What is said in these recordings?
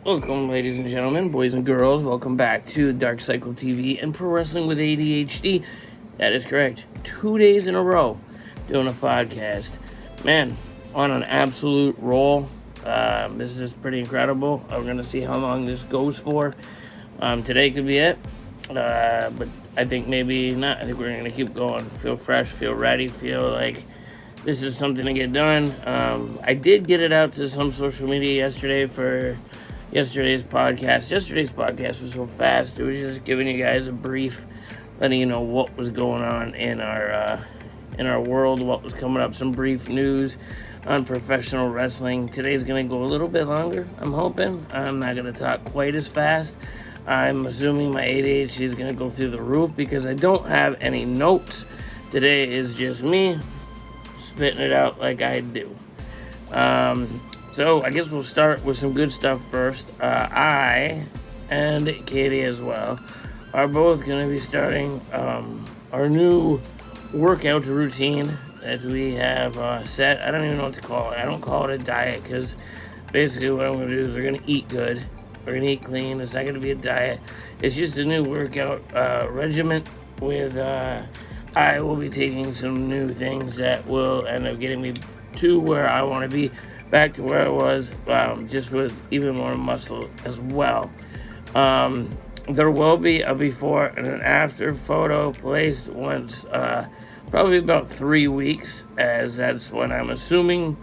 Welcome, ladies and gentlemen, boys and girls. Welcome back to Dark Cycle TV and Pro Wrestling with ADHD. That is correct. 2 days in a row doing a podcast. Man, on an absolute roll. This is pretty incredible. I'm going to see how long this goes for. Today could be it, but I think maybe not. I think we're going to keep going. Feel fresh, feel ready, feel like this is something to get done. I did get it out to some social media yesterday for yesterday's podcast. Yesterday's podcast was so fast. It was just giving you guys a brief, letting you know what was going on in our world, what was coming up, some brief news on professional wrestling. Today's going to go a little bit longer, I'm hoping. I'm not going to talk quite as fast. I'm assuming my ADHD is going to go through the roof because I don't have any notes. Today is just me spitting it out like I do. So I guess we'll start with some good stuff first. I and Katie as well are both going to be starting our new workout routine that we have set. I don't even know what to call it. I don't call it a diet because basically what I'm going to do is we're going to eat good. We're going to eat clean. It's not going to be a diet. It's just a new workout regimen with I will be taking some new things that will end up getting me to where I want to be, back to where I was, just with even more muscle as well. There will be a before and an after photo placed once, probably about 3 weeks, as that's when I'm assuming,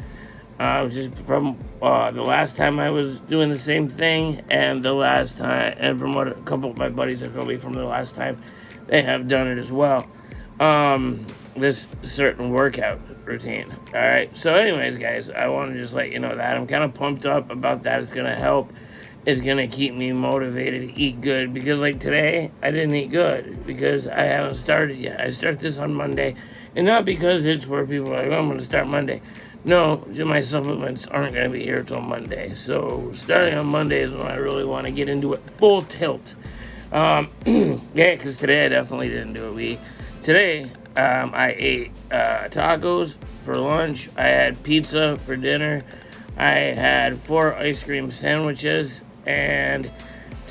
just from the last time I was doing the same thing, and the last time, and from what a couple of my buddies have told me from the last time they have done it as well. This certain workout routine. All right. So anyways, guys, I want to just let you know that I'm kind of pumped up about that. It's going to help. It's going to keep me motivated to eat good because like today I didn't eat good because I haven't started yet. I start this on Monday, and not because it's where people are like, oh, I'm going to start Monday. No, my supplements aren't going to be here till Monday. So starting on Monday is when I really want to get into it full tilt. Yeah, because today I definitely didn't do it. Today, I ate tacos for lunch. I had pizza for dinner. I had 4 ice cream sandwiches and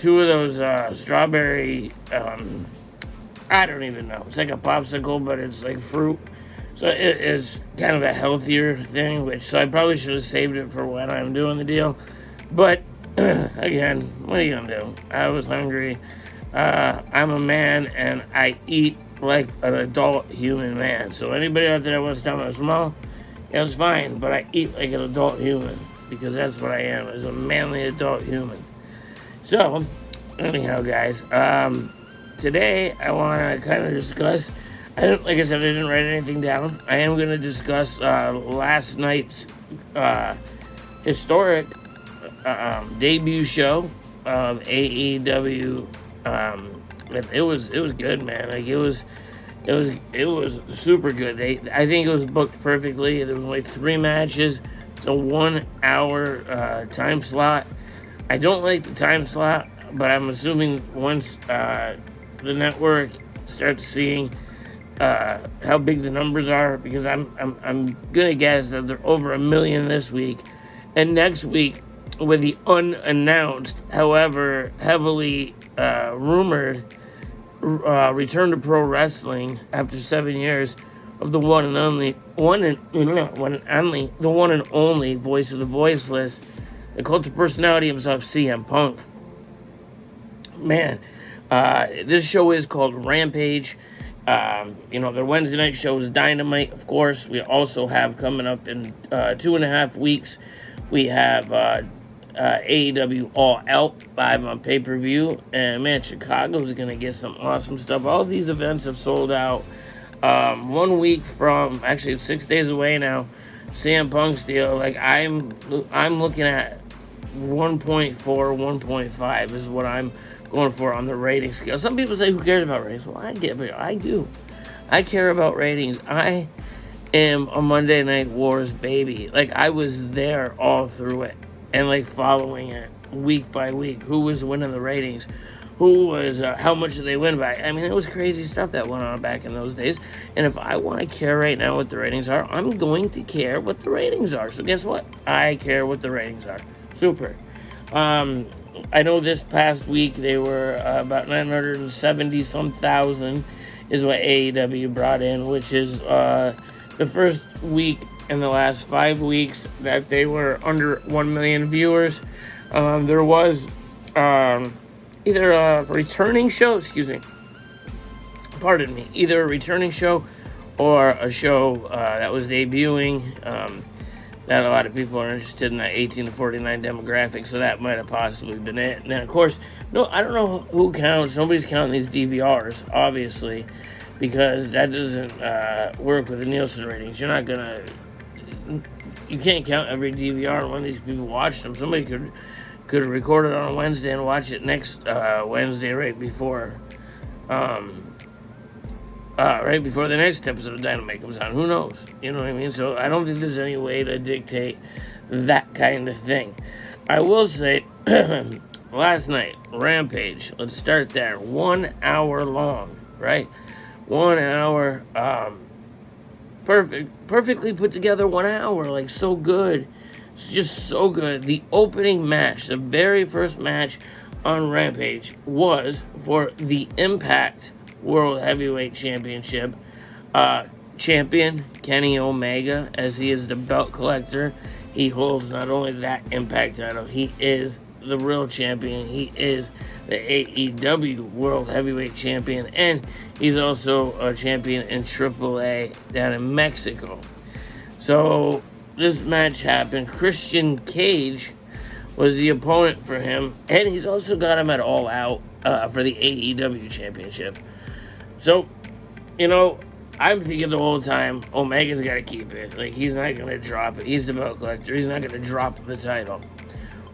2 of those strawberry, I don't even know. It's like a popsicle, but it's like fruit. So it is kind of a healthier thing, so I probably should have saved it for when I'm doing the deal. But, again, what are you going to do? I was hungry. I'm a man, and I eat like an adult human man. So anybody out there that wants to tell me I'm small, yeah, it's fine, but I eat like an adult human because that's what I am, as a manly adult human. So, anyhow, guys, today I want to kind of discuss, like I said, I didn't write anything down. I am going to discuss last night's historic debut show of AEW. It was good, man. Like it was super good. I think it was booked perfectly. There was only 3 matches. It's a 1 hour time slot. I don't like the time slot, but I'm assuming once the network starts seeing how big the numbers are, because I'm gonna guess that they're over 1 million this week, and next week with the unannounced, however heavily rumored return to pro wrestling after 7 years of the one and only voice of the voiceless, the cult of personality himself, CM Punk. Man, this show is called Rampage. Their Wednesday night show is Dynamite, of course. We also have coming up in 2.5 weeks, we have AEW All Out live on pay-per-view, and man, Chicago's gonna get some awesome stuff. All these events have sold out. 1 week from, actually it's 6 days away now, CM Punk's deal, like I'm looking at 1.4, 1.5 is what I'm going for on the rating scale. Some people say, who cares about ratings? Well, I do. I care about ratings. I am a Monday Night Wars baby. Like, I was there all through it and like following it week by week. Who was winning the ratings? Who was, how much did they win by? I mean, it was crazy stuff that went on back in those days. And if I want to care right now what the ratings are, I'm going to care what the ratings are. So guess what? I care what the ratings are. Super. I know this past week they were about 970 some thousand is what AEW brought in, which is the first week in the last 5 weeks that they were under 1 million viewers. There was either a returning show, either a returning show or a show that was debuting. That a lot of people are interested in that 18 to 49 demographic, so that might have possibly been it. And then, of course, no, I don't know who counts. Nobody's counting these DVRs, obviously, because that doesn't work with the Nielsen ratings. You can't count every DVR when these people watch them. Somebody could record it on a Wednesday and watch it next Wednesday right before the next episode of Dynamite comes on. Who knows? You know what I mean? So I don't think there's any way to dictate that kind of thing. I will say, last night, Rampage, let's start there. 1 hour long, right? 1 hour, perfectly put together 1 hour, like so good. It's just so good. The opening match, the very first match on Rampage was for the Impact World Heavyweight Championship. Champion Kenny Omega, as he is the belt collector. He holds not only that Impact title, he is the real champion. He is the AEW World Heavyweight Champion, and he's also a champion in AAA down in Mexico. So this match happened. Christian Cage was the opponent for him, and he's also got him at All Out for the AEW Championship. So, I'm thinking the whole time, Omega's got to keep it. Like, he's not going to drop it. He's the belt collector. He's not going to drop the title.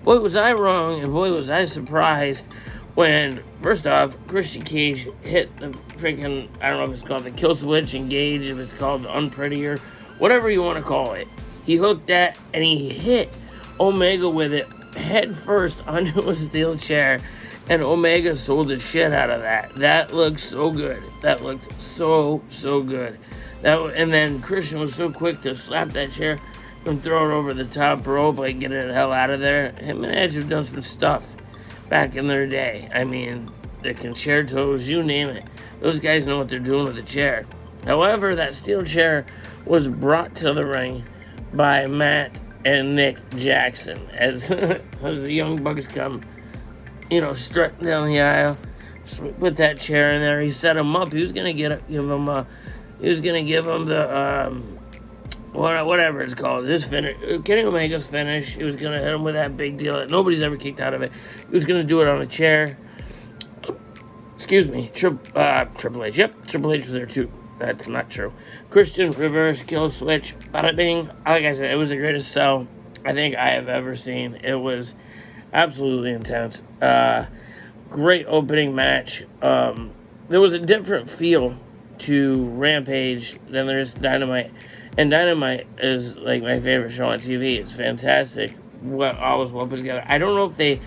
Boy, was I wrong, and boy, was I surprised when, first off, Christian Cage hit the freaking, I don't know if it's called the kill switch, engage, if it's called the unprettier, whatever you want to call it. He hooked that, and he hit Omega with it head first onto a steel chair, and Omega sold the shit out of that. That looked so good. That looked so good. And then Christian was so quick to slap that chair and throw it over the top rope, like get it the hell out of there. Him and Edge have done some stuff back in their day. I mean, the concertos, you name it. Those guys know what they're doing with the chair. However, that steel chair was brought to the ring by Matt and Nick Jackson as the Young Bucks come, strutting down the aisle. Put that chair in there. He set him up. He was gonna give him the whatever it's called. This finish, Kenny Omega's finish. He was gonna hit him with that big deal that nobody's ever kicked out of it. He was gonna do it on a chair. Excuse me, Triple H. Yep, Triple H was there too. That's not true. Christian reverse kill switch. Bada bing. Like I said, it was the greatest sell I think I have ever seen. It was absolutely intense. Great opening match. There was a different feel to Rampage than there is Dynamite. And Dynamite is like my favorite show on TV. It's fantastic. All was well put together. I don't know if the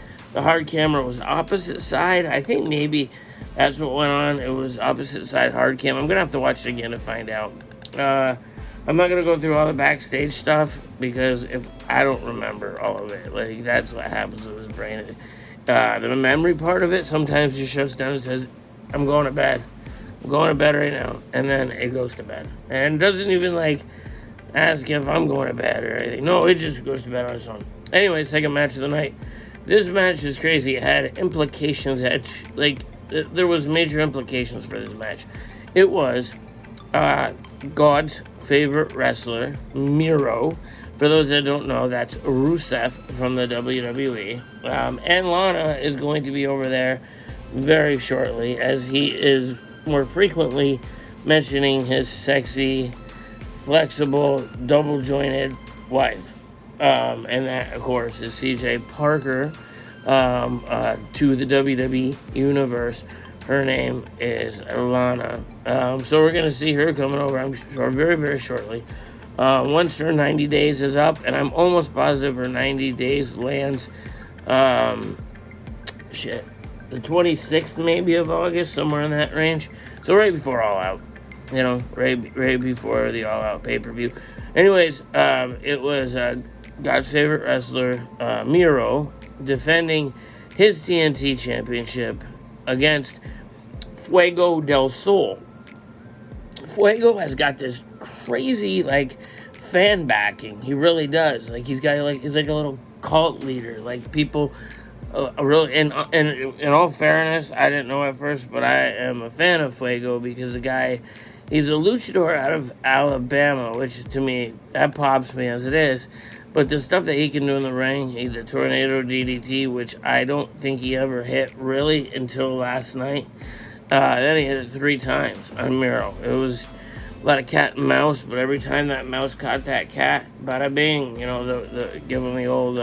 hard camera was opposite side. I think maybe that's what went on. It was opposite side hard cam. I'm going to have to watch it again to find out. I'm not going to go through all the backstage stuff because if I don't remember all of it. Like, that's what happens with his brain. The memory part of it sometimes just shuts down and says, I'm going to bed. I'm going to bed right now. And then it goes to bed. And doesn't even, ask if I'm going to bed or anything. No, it just goes to bed on its own. Anyway, second match of the night. This match is crazy. It had implications. There was major implications for this match. It was God's favorite wrestler, Miro. For those that don't know, that's Rusev from the WWE. And Lana is going to be over there very shortly, as he is more frequently mentioning his sexy, flexible, double-jointed wife. And that, of course, is CJ Parker to the WWE Universe. Her name is Lana. So we're going to see her coming over, I'm sure, very, very shortly. Once her 90 days is up, and I'm almost positive her 90 days lands, the 26th maybe of August, somewhere in that range. So right before All Out, right before the All Out pay-per-view. Anyways, it was God's favorite wrestler, Miro, defending his TNT championship against Fuego del Sol. Fuego has got this crazy, like, fan backing. He really does. Like, he's like a little cult leader. Like, people really, and in all fairness, I didn't know at first, but I am a fan of Fuego because the guy, he's a luchador out of Alabama, which to me, that pops me as it is. But the stuff that he can do in the ring, the tornado DDT, which I don't think he ever hit really until last night. Then he hit it 3 times on Miro. It was a lot of cat and mouse, but every time that mouse caught that cat, bada bing, give him the old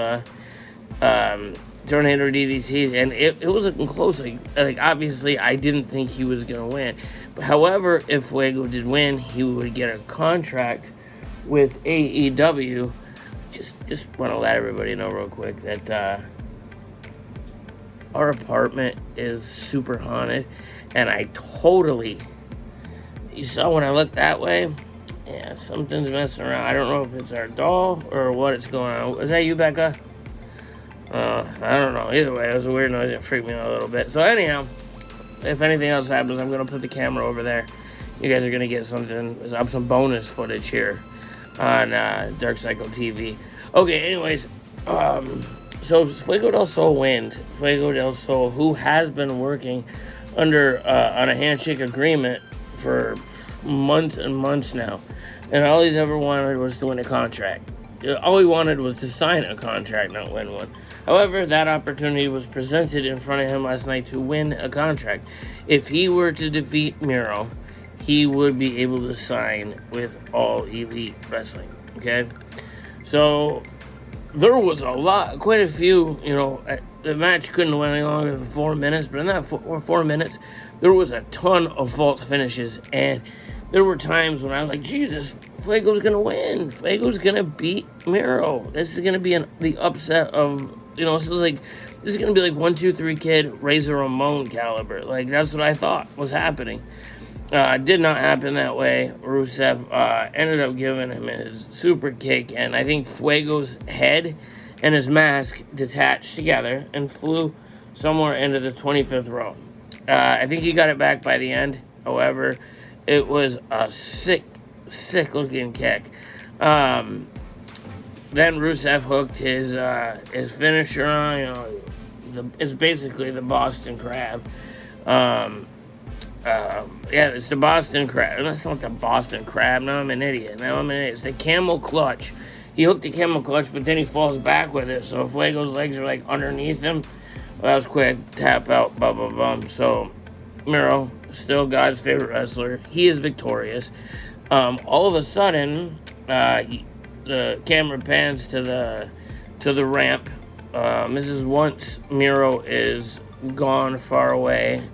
tornado DDT, and it was looking close. Like obviously, I didn't think he was gonna win. But however, if Fuego did win, he would get a contract with AEW. Just want to let everybody know real quick that our apartment is super haunted, and you saw when I looked that way, yeah, something's messing around. I don't know if it's our doll or what it's going on. Is that you, Becca? I don't know. Either way, it was a weird noise. It freaked me out a little bit. So anyhow, if anything else happens, I'm going to put the camera over there. You guys are going to get some bonus footage here on Dark Cycle TV. Okay, anyways, so Fuego del Sol wins. Fuego del Sol, who has been working under on a handshake agreement for months and months now, and all he's ever wanted was to win a contract. All he wanted was to sign a contract, not win one. However, that opportunity was presented in front of him last night to win a contract. If he were to defeat Miro, he would be able to sign with All Elite Wrestling. Okay? So, there was quite a few, the match couldn't win any longer than 4 minutes, but in that 4 minutes, there was a ton of false finishes, and there were times when I was like, Jesus, Fuego's going to win. Fuego's going to beat Miro. This is going to be the upset of, this is going to be like 1, 2, 3 Kid, Razor Ramon caliber. Like, that's what I thought was happening. Did not happen that way. Rusev ended up giving him his super kick, and I think Fuego's head and his mask detached together and flew somewhere into the 25th row. I think he got it back by the end. However, it was a sick looking kick. Then Rusev hooked his finisher on. It's basically the Boston Crab. It's the Boston Crab. That's not the Boston Crab. Now I'm an idiot. It's the Camel Clutch. He hooked the Camel Clutch, but then he falls back with it. So Fuego's legs are like underneath him. Well, that was quick. Tap out. Bum. So Miro, still God's favorite wrestler. He is victorious. All of a sudden, the camera pans to the ramp. This is once Miro is gone far away.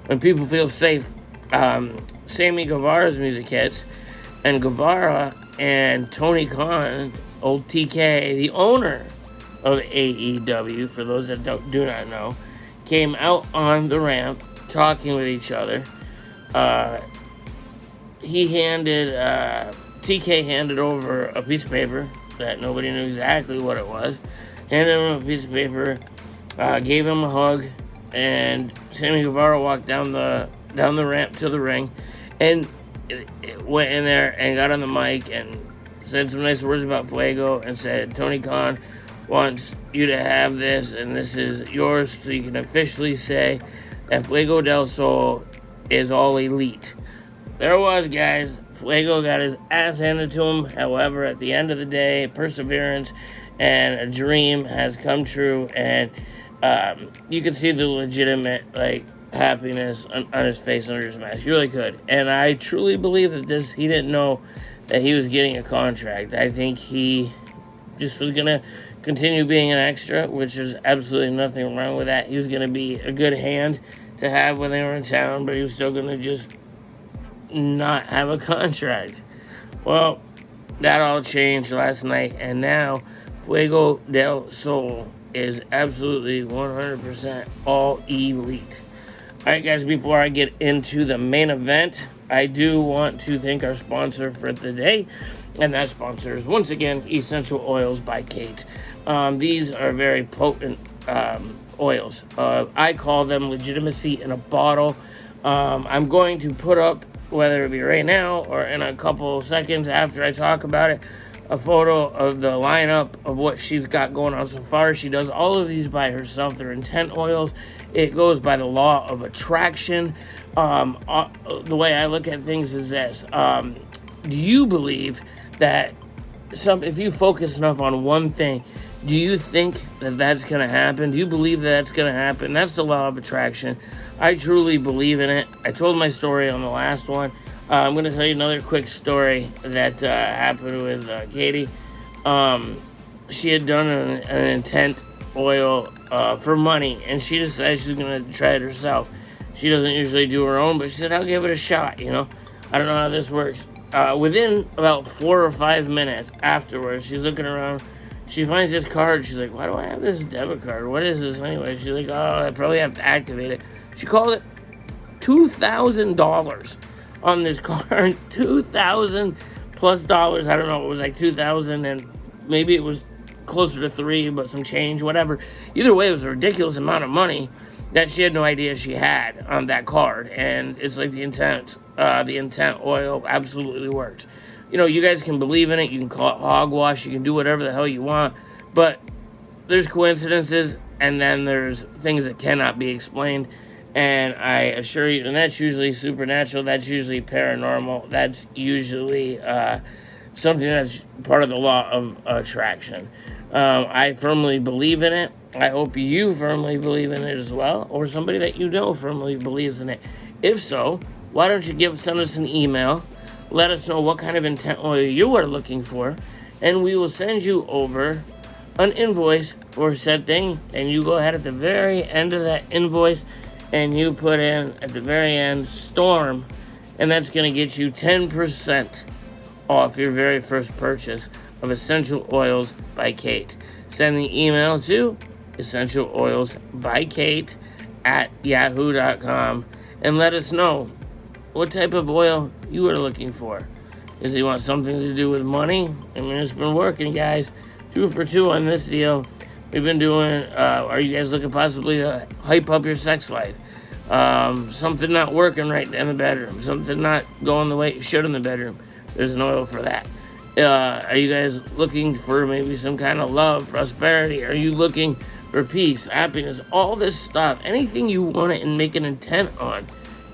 When people feel safe, Sammy Guevara's music hits, and Guevara and Tony Khan, old TK, the owner of AEW, for those that do not know, came out on the ramp talking with each other. TK handed over a piece of paper that nobody knew exactly what it was, handed him a piece of paper, gave him a hug, and Sammy Guevara walked down the ramp to the ring, and went in there and got on the mic and said some nice words about Fuego, and said Tony Khan wants you to have this, and this is yours, so you can officially say that Fuego del Sol is All Elite. There it was, guys. Fuego got his ass handed to him. However, at the end of the day, perseverance and a dream has come true, and you can see the legitimate happiness on his face under his mask. You really could. And I truly believe that he didn't know that he was getting a contract. I think he just was going to continue being an extra, which is absolutely nothing wrong with that. He was going to be a good hand to have when they were in town, but he was still going to just not have a contract. Well, that all changed last night, and now Fuego del Sol is absolutely 100% All Elite. Alright, guys, before I get into the main event, I do want to thank our sponsor for the day, and that sponsor is, once again, Essential Oils by Kate. These are very potent oils. I call them legitimacy in a bottle. I'm going to put up, whether it be right now or in a couple seconds after I talk about it, a photo of the lineup of what she's got going on so far. She does all of these by herself. They're intent oils. It goes by the law of attraction. The way I look at things is this. Do you believe that if you focus enough on one thing, do you think that that's going to happen? Do you believe that that's going to happen? That's the law of attraction. I truly believe in it. I told my story on the last one. I'm going to tell you another quick story that happened with Katie. She had done an intent oil for money, and she decided she's going to try it herself. She doesn't usually do her own, but she said, I'll give it a shot, I don't know how this works. Within about 4 or 5 minutes afterwards, she's looking around. She finds this card. She's like, why do I have this debit card? What is this anyway? She's like, oh, I probably have to activate it. She called it $2,000 on this card. $2,000 plus dollars. I don't know. It was like 2,000 and maybe it was closer to 3, but some change, whatever. Either way, it was a ridiculous amount of money that she had no idea she had on that card. And it's like the intent oil absolutely works. You guys can believe in it. You can call it hogwash. You can do whatever the hell you want. But there's coincidences, and then there's things that cannot be explained. And I assure you, and that's usually supernatural. That's usually paranormal. That's usually something that's part of the law of attraction. I firmly believe in it. I hope you firmly believe in it as well, or somebody that you know firmly believes in it. If so, why don't you send us an email? Let us know what kind of intent oil you are looking for, and we will send you over an invoice for said thing, and you go ahead at the very end of that invoice, and you put in, at the very end, Storm, and that's going to get you 10% off your very first purchase of Essential Oils by Kate. Send the email to essentialoilsbykate@yahoo.com, and let us know what type of oil you are looking for. Does he want something to do with money? I mean, it's been working, guys. 2 for 2 on this deal. We've been doing, are you guys looking possibly to hype up your sex life? Something not working right in the bedroom. Something not going the way it should in the bedroom. There's an oil for that. Are you guys looking for maybe some kind of love, prosperity? Are you looking for peace, happiness, all this stuff? Anything you want it and make an intent on,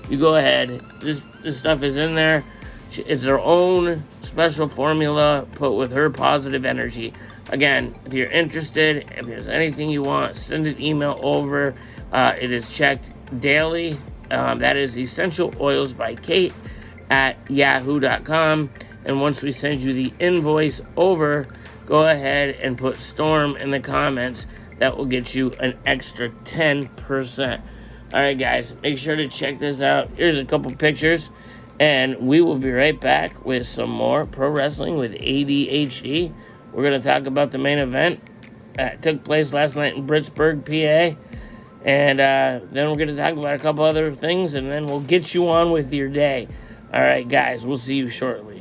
you go ahead. This stuff is in there. It's her own special formula put with her positive energy. Again, if you're interested, if there's anything you want, send an email over. It is checked daily. That is Essential Oils by Kate at yahoo.com. And once we send you the invoice over, go ahead and put Storm in the comments. That will get you an extra 10%. All right, guys, make sure to check this out. Here's a couple pictures, and we will be right back with some more Pro Wrestling with ADHD. We're going to talk about the main event that took place last night in Britsburg, PA, and then we're going to talk about a couple other things, and then we'll get you on with your day. All right, guys, we'll see you shortly.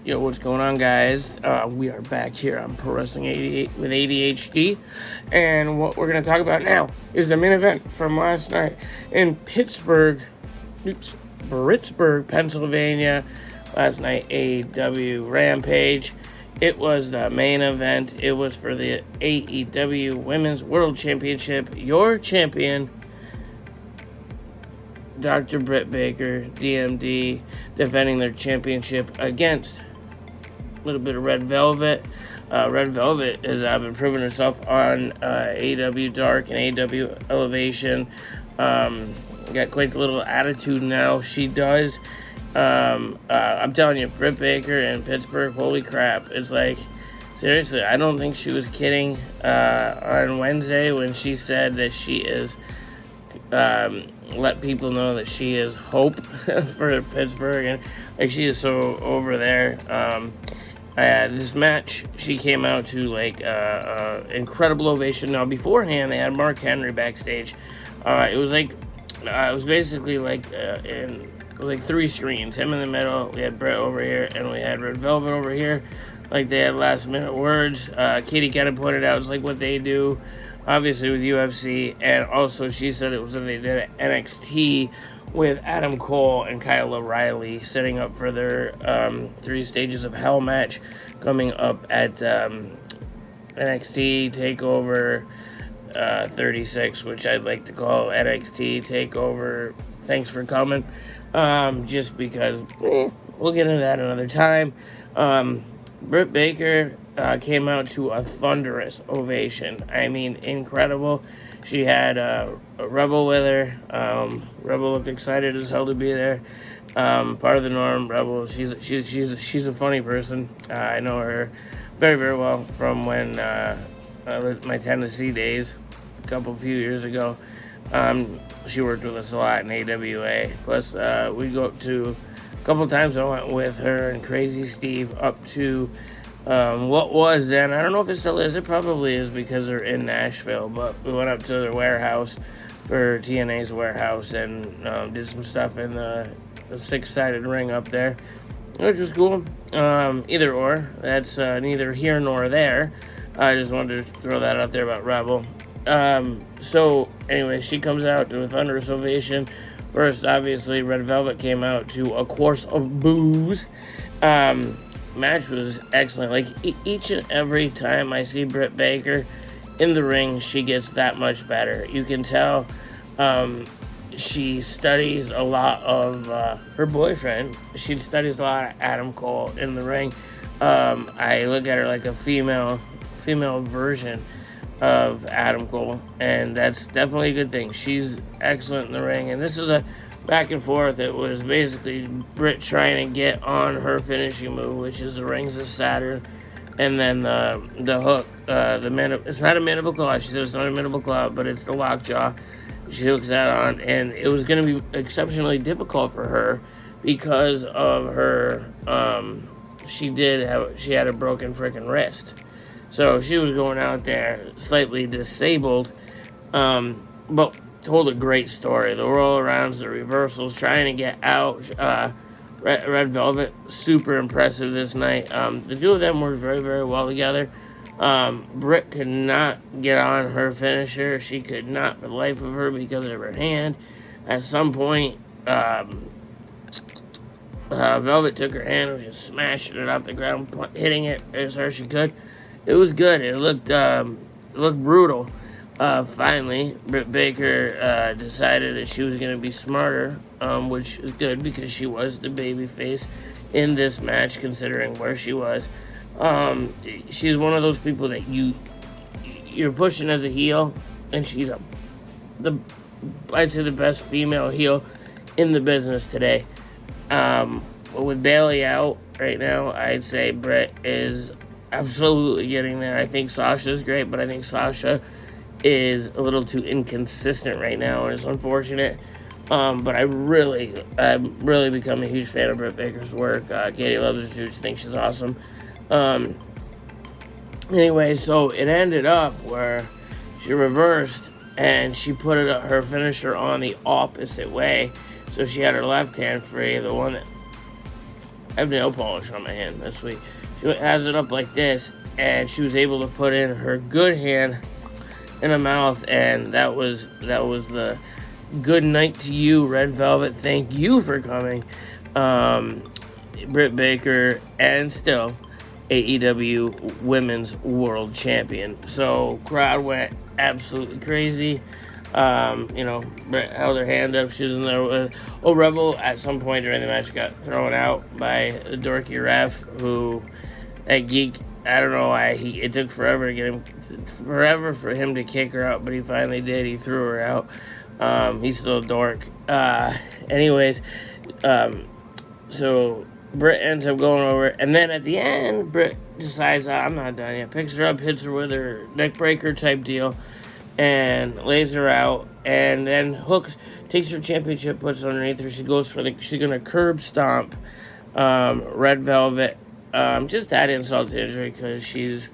Yo, what's going on, guys? We are back here on Pro Wrestling 88 with ADHD, and what we're going to talk about now is the main event from last night in Britsburg, Pennsylvania. Last night, AEW Rampage. It was the main event. It was for the AEW Women's World Championship. Your champion, Dr. Brit Baker, DMD, defending their championship against a little bit of Red Velvet. Red Velvet has been proving herself on AEW Dark and AEW Elevation. Got quite a little attitude now. She does. I'm telling you, Brit Baker in Pittsburgh, holy crap. It's like, seriously, I don't think she was kidding on Wednesday when she said that she is, let people know that she is hope for Pittsburgh, and like she is so over there. This match, she came out to like incredible ovation. Now beforehand, they had Mark Henry backstage. It was basically like it was like 3 screens. Him in the middle. We had Brit over here, and we had Red Velvet over here. Like they had last minute words. Katie kind of pointed out it's like what they do, obviously with UFC, and also she said it was what they did at NXT with Adam Cole and Kyle O'Reilly setting up for their 3 Stages of Hell match coming up at NXT TakeOver 36, which I'd like to call NXT TakeOver Thanks for Coming, just because we'll get into that another time. Brit Baker came out to a thunderous ovation. I mean, incredible. She had Rebel with her. Rebel looked excited as hell to be there. Part of the norm. Rebel, she's a funny person. I know her very, very well from when my Tennessee days, a few years ago. She worked with us a lot in AWA. Plus, we go up to a couple times. I went with her and Crazy Steve up to what was then, I don't know if it still is, it probably is because they're in Nashville, but we went up to their warehouse, for TNA's warehouse, and did some stuff in the 6-sided ring up there, which was cool. Either or, that's neither here nor there. I just wanted to throw that out there about Rebel. So anyway, she comes out to a thunderous ovation. First, obviously, Red Velvet came out to a course of booze. Match was excellent. Like each and every time I see Brit Baker in the ring, she gets that much better. You can tell she studies a lot of her boyfriend. She studies a lot of Adam Cole in the ring. I look at her like a female version of Adam Cole, and that's definitely a good thing. She's excellent in the ring, and this is a back and forth. It was basically Brit trying to get on her finishing move, which is the Rings of Saturn, and then the hook, it's not a mandible claw. She says it's not a mandible claw, but it's the lockjaw. She hooks that on, and it was going to be exceptionally difficult for her because of her. She had a broken freaking wrist, so she was going out there slightly disabled, but told a great story. The roll arounds, the reversals, trying to get out. Red Velvet, super impressive this night. The two of them worked very, very well together. Brit could not get on her finisher. She could not for the life of her because of her hand. At some point, Velvet took her hand and was just smashing it off the ground, hitting it as hard as she could. It was good. It looked brutal. Finally, Brit Baker decided that she was going to be smarter, which is good because she was the babyface in this match, considering where she was. She's one of those people that you're pushing as a heel, and she's I'd say the best female heel in the business today. With Bayley out right now, I'd say Brit is absolutely getting there. I think Sasha's great, but I think Sasha is a little too inconsistent right now, and it's unfortunate. But I'm really become a huge fan of Brit Baker's work. Katie loves her too. She thinks she's awesome. Anyway, so it ended up where she reversed and she put her finisher on the opposite way. So she had her left hand free, the one that I have nail polish on my hand. That's sweet. She has it up like this, and she was able to put in her good hand in her mouth, and that was the good night to you, Red Velvet. Thank you for coming, Brit Baker, and still AEW Women's World Champion. So crowd went absolutely crazy. Brit held her hand up. She was in there with Rebel. At some point during the match, got thrown out by the dorky ref, who that geek. I don't know why it took forever for him to kick her out, but he finally did. He threw her out. He's still a dork. Anyways, so Brit ends up going over, and then at the end, Brit decides, I'm not done yet. Picks her up, hits her with her neck breaker type deal, and lays her out, and then takes her championship, puts it underneath her. She's gonna curb stomp Red Velvet just add insult to injury because she's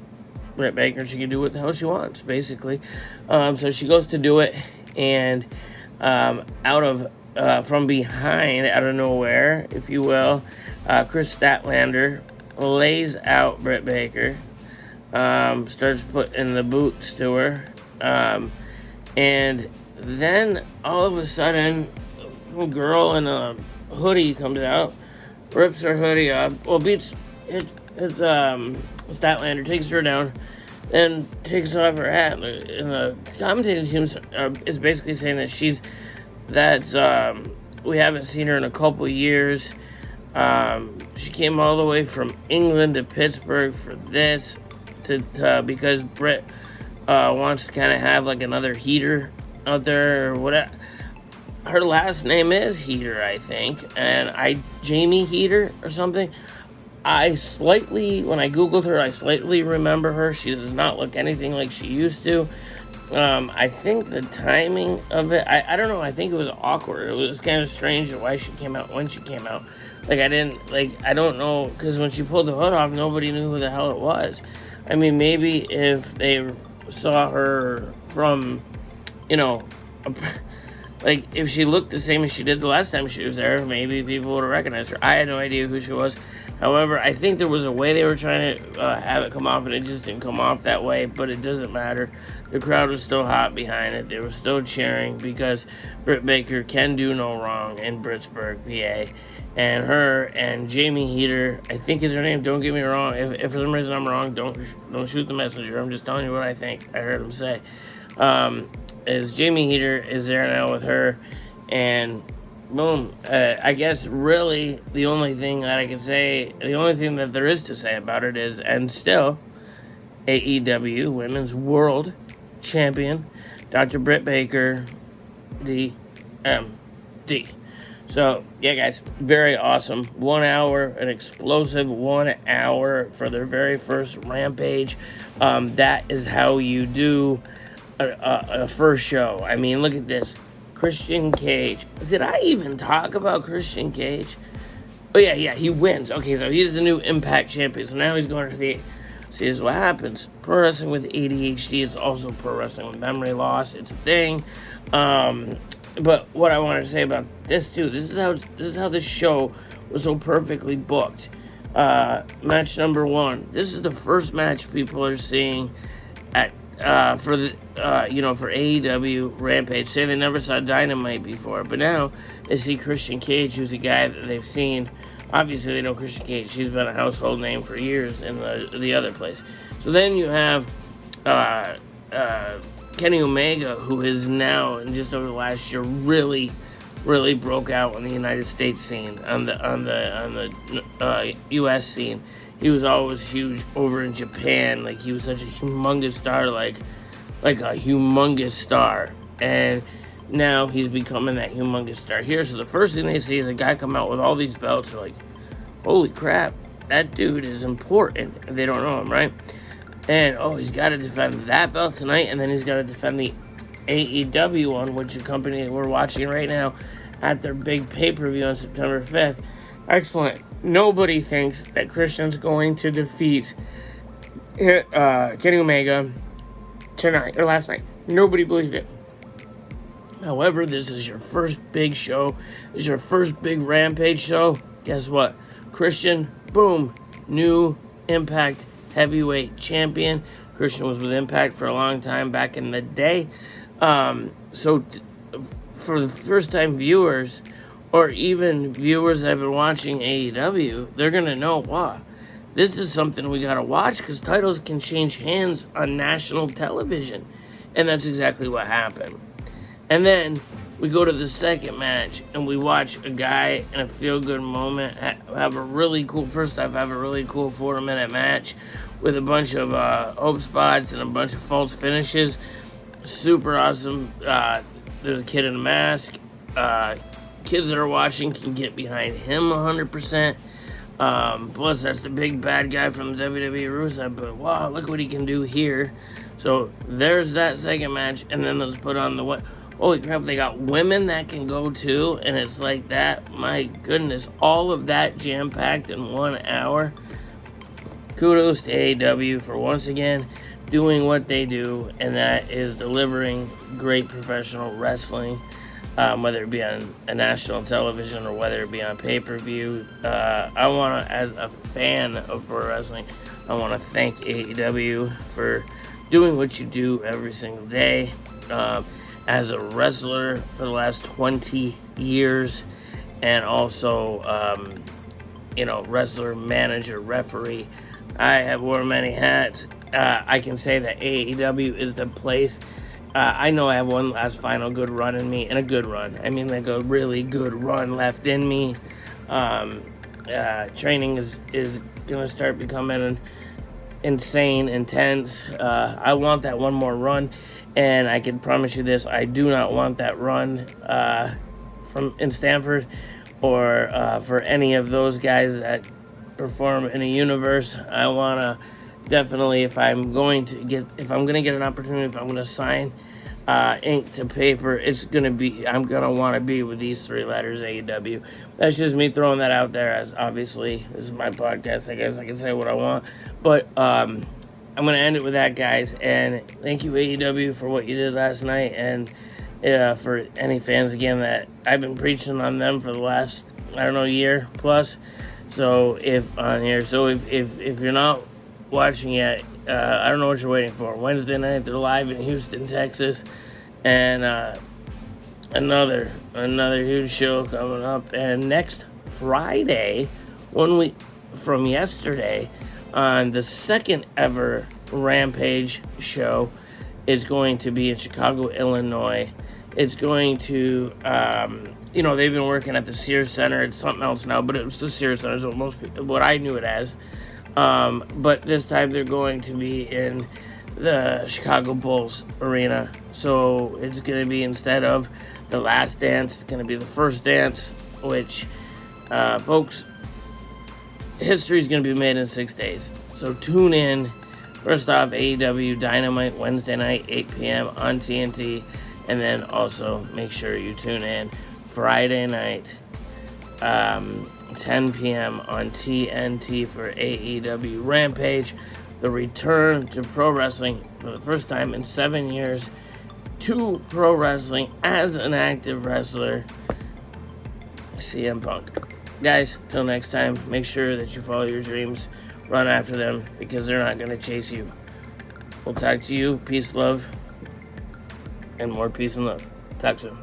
Brit Baker. She can do what the hell she wants, basically. So she goes to do it, and from behind, out of nowhere, if you will, Chris Statlander lays out Brit Baker, starts putting the boots to her, and then all of a sudden, a girl in a hoodie comes out, rips her hoodie up, Statlander, takes her down, and takes off her hat. And the commentating team is basically saying that we haven't seen her in a couple years. She came all the way from England to Pittsburgh for this, because Britt wants to kind of have like another heater out there or whatever. Her last name is Heater, I think, and Jamie Heater or something. When I Googled her, I slightly remember her. She does not look anything like she used to. I think the timing of it, I don't know, I think it was awkward. It was kind of strange why she came out when she came out. I don't know, because when she pulled the hood off, nobody knew who the hell it was. I mean, maybe if they saw her from, if she looked the same as she did the last time she was there, maybe people would have recognized her. I had no idea who she was. However, I think there was a way they were trying to have it come off, and it just didn't come off that way, but it doesn't matter. The crowd was still hot behind it. They were still cheering because Brit Baker can do no wrong in Pittsburgh, PA. And her and Jamie Heater, I think is her name. Don't get me wrong. If for some reason I'm wrong, don't shoot the messenger. I'm just telling you what I think. I heard him say. Is Jamie Heater is there now with her, and boom. I guess really the only thing that there is to say about it is, and still, AEW Women's World Champion, Dr. Brit Baker, DMD. So, yeah, guys, very awesome. 1 hour, an explosive 1 hour for their very first Rampage. That is how you do a first show. I mean, look at this. Christian Cage. Did I even talk about Christian Cage? Oh, yeah, he wins. Okay, so he's the new Impact champion. So now he's going to the... See, this is what happens. Pro wrestling with ADHD. It's also pro wrestling with memory loss. It's a thing. But what I wanted to say about this too, this is how this show was so perfectly booked. Match number 1. This is the first match people are seeing at for AEW Rampage. Say they never saw Dynamite before, but now they see Christian Cage, who's a guy that they've seen. Obviously, they know Christian Cage. She's been a household name for years in the other place. So then you have Kenny Omega, who is now, and just over the last year, really, really broke out on the United States scene, on the U.S. scene. He was always huge over in Japan. Like, he was such a humongous star, like a humongous star. And now he's becoming that humongous star here. So the first thing they see is a guy come out with all these belts. They're like, holy crap, that dude is important. They don't know him, right? And, he's got to defend that belt tonight, and then he's got to defend the AEW one, which is a company we're watching right now at their big pay-per-view on September 5th. Excellent. Nobody thinks that Christian's going to defeat Kenny Omega tonight, or last night. Nobody believed it. However, this is your first big show. This is your first big Rampage show. Guess what? Christian, boom, new Impact Heavyweight Champion. Christian was with Impact for a long time back in the day. For the first time viewers, or even viewers that have been watching AEW, they're going to know, wow, this is something we got to watch, because titles can change hands on national television. And that's exactly what happened. And then we go to the second match, and we watch a guy in a feel-good moment have a really cool 4-minute match with a bunch of hope spots and a bunch of false finishes. Super awesome. There's a kid in a mask. Kids that are watching can get behind him 100%. Plus, that's the big bad guy from the WWE Rusev. But wow, look what he can do here. So there's that second match, and then let's put on the what. Holy crap, they got women that can go too, and it's like that. My goodness, all of that jam-packed in 1 hour. kudos to AEW for once again doing what they do, and that is delivering great professional wrestling, whether it be on a national television or whether it be on pay-per-view. I want to, as a fan of pro wrestling, I want to thank AEW for doing what you do every single day. As a wrestler for the last 20 years, and also, wrestler, manager, referee, I have worn many hats. I can say that AEW is the place. I know I have one last final good run in me, and a good run. I mean, like a really good run left in me. Training is going to start becoming insane, intense. I want that one more run, and I can promise you this: I do not want that run in Stanford or for any of those guys that perform in a universe. I want to definitely, if I'm going to get an opportunity, if I'm going to sign ink to paper, I'm going to want to be with these three letters, AEW. That's just me throwing that out there, as obviously this is my podcast. I guess I can say what I want, but I'm going to end it with that, guys, and thank you, AEW, for what you did last night, and for any fans, again, that I've been preaching on them for the last, year plus. So if you're not watching yet, I don't know what you're waiting for. Wednesday night, they're live in Houston, Texas, and another huge show coming up. And next Friday, 1 week from yesterday, on the second ever Rampage show, is going to be in Chicago, Illinois. It's going to, they've been working at the Sears Center. It's something else now, but it was the Sears Center, so what I knew it as. But this time they're going to be in the Chicago Bulls Arena. So it's going to be, instead of the last dance, it's going to be the first dance, which, folks, history is going to be made in 6 days. So tune in. First off, AEW Dynamite Wednesday night, 8 p.m. on TNT. And then also make sure you tune in Friday night, 10 p.m. on TNT for AEW Rampage, the return to pro wrestling for the first time in 7 years to pro wrestling as an active wrestler, CM Punk. Guys, till next time, make sure that you follow your dreams, run after them, because they're not going to chase you. We'll talk to you. Peace, love, and more peace and love. Talk soon.